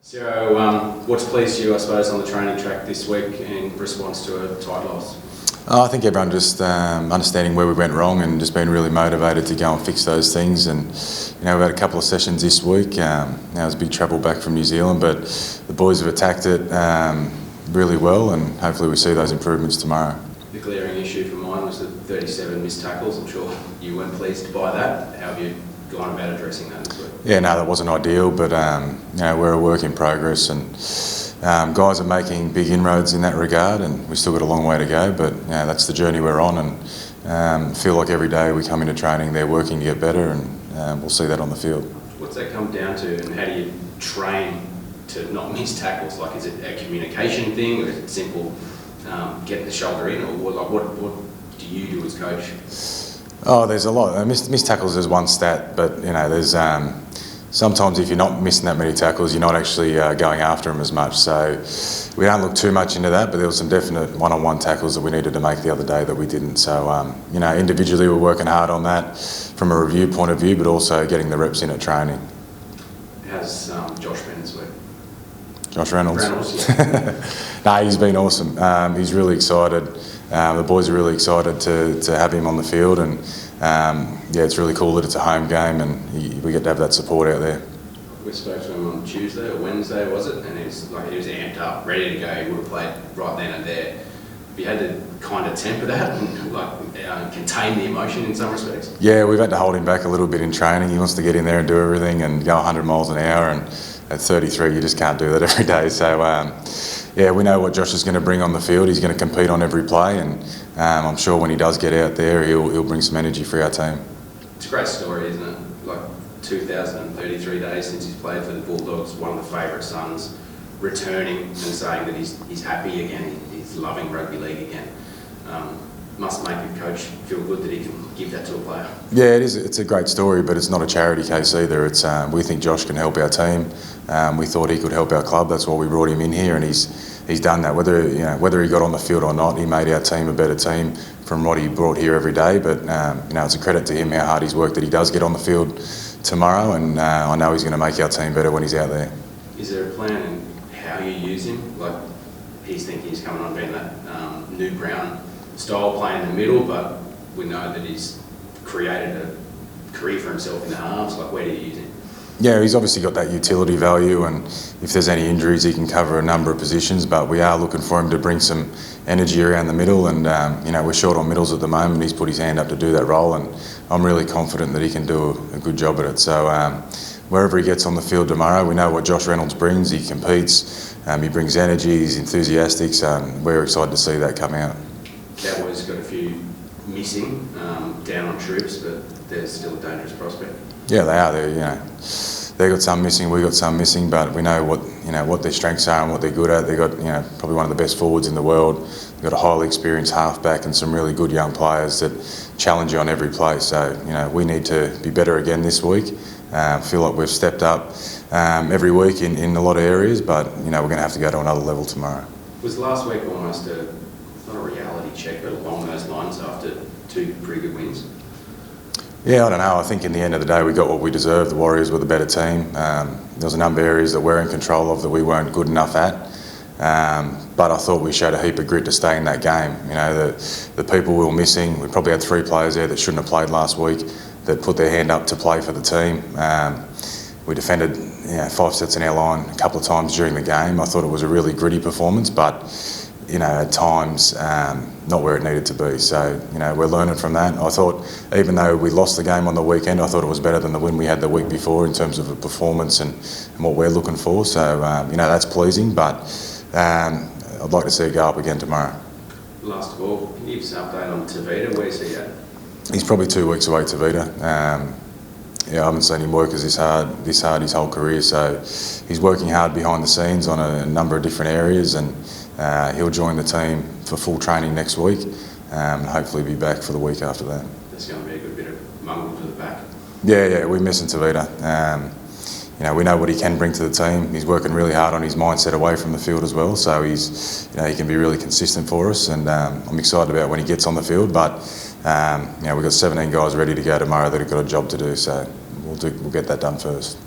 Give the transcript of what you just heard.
Ciro, what's pleased you, I suppose, on the training track this week in response to a tight loss? I think everyone just understanding where we went wrong and just being really motivated to go and fix those things. And we've had a couple of sessions this week. Now it's a big travel back from New Zealand, but the boys have attacked it really well, and hopefully we see those improvements tomorrow. The glaring issue for mine was the 37 missed tackles. I'm sure you weren't pleased by that. How have you gone about addressing that this week? Yeah, no, that wasn't ideal, but we're a work in progress, and guys are making big inroads in that regard, and we've still got a long way to go, but that's the journey we're on, and feel like every day we come into training they're working to get better, and we'll see that on the field. What's that come down to, and how do you train to not miss tackles? Like, is it a communication thing, or is it simple getting the shoulder in, or what do you do as coach? Oh, there's a lot. Missed tackles is one stat, but there's sometimes if you're not missing that many tackles, you're not actually going after them as much. So we don't look too much into that, but there was some definite one-on-one tackles that we needed to make the other day that we didn't. So individually we're working hard on that from a review point of view, but also getting the reps in at training. How's Josh been this week? Josh Reynolds? Yeah. No, he's been awesome. He's really excited. The boys are really excited to have him on the field, and it's really cool that it's a home game and we get to have that support out there. We spoke to him on Tuesday or Wednesday, was it? And he was amped up, ready to go. He would have played right then and there. Have you had to kind of temper that and contain the emotion in some respects? Yeah, we've had to hold him back a little bit in training. He wants to get in there and do everything and go 100 miles an hour, and at 33 you just can't do that every day. So we know what Josh is going to bring on the field. He's going to compete on every play, and I'm sure when he does get out there he'll bring some energy for our team. It's a great story, isn't it? Like 2,033 days since he's played for the Bulldogs, one of the favourite sons, returning and saying that he's happy again, he's loving rugby league again. Must make a coach feel good that he can give that to a player. Yeah, it is. It's a great story, but it's not a charity case either. It's we think Josh can help our team. We thought he could help our club. That's why we brought him in here, and he's done that. Whether he got on the field or not, he made our team a better team from what he brought here every day. But it's a credit to him how hard he's worked that he does get on the field tomorrow, and I know he's going to make our team better when he's out there. Is there a plan in how you use him? Like, he's thinking he's coming on being that new Brown style playing in the middle, but we know that he's created a career for himself in the halves. Like, where do you use him? Yeah, he's obviously got that utility value, and if there's any injuries he can cover a number of positions, but we are looking for him to bring some energy around the middle, and we're short on middles at the moment. He's put his hand up to do that role, and I'm really confident that he can do a good job at it. So wherever he gets on the field tomorrow, we know what Josh Reynolds brings. He competes, he brings energy, he's enthusiastic, so we're excited to see that come out. Cowboys got a few missing down on troops, but they're still a dangerous prospect. Yeah, they are. They got some missing, we got some missing, but we know what their strengths are and what they're good at. They got probably one of the best forwards in the world. They've got a highly experienced halfback and some really good young players that challenge you on every play. So we need to be better again this week. Feel like we've stepped up every week in a lot of areas, but we're going to have to go to another level tomorrow. Was last week almost not a reality check, but along those lines after two pretty good wins? Yeah, I don't know. I think in the end of the day we got what we deserved. The Warriors were the better team. There was a number of areas that we're in control of that we weren't good enough at. But I thought we showed a heap of grit to stay in that game. The people we were missing, we probably had 3 players there that shouldn't have played last week that put their hand up to play for the team. We defended 5 sets in our line a couple of times during the game. I thought it was a really gritty performance, but at times not where it needed to be. So we're learning from that. I thought even though we lost the game on the weekend, I thought it was better than the win we had the week before in terms of a performance and what we're looking for. So that's pleasing, but I'd like to see it go up again tomorrow. Last of all, can you give us an update on Tavita? Where's he at? He's probably 2 weeks away, Tavita. I haven't seen him work as this hard his whole career, so he's working hard behind the scenes on a number of different areas, and he'll join the team for full training next week, and hopefully be back for the week after that. There's going to be a good bit of mungle to the back. Yeah, we're missing Tavita. We know what he can bring to the team. He's working really hard on his mindset away from the field as well, so he can be really consistent for us, and I'm excited about when he gets on the field, but we've got 17 guys ready to go tomorrow that have got a job to do, so we'll get that done first.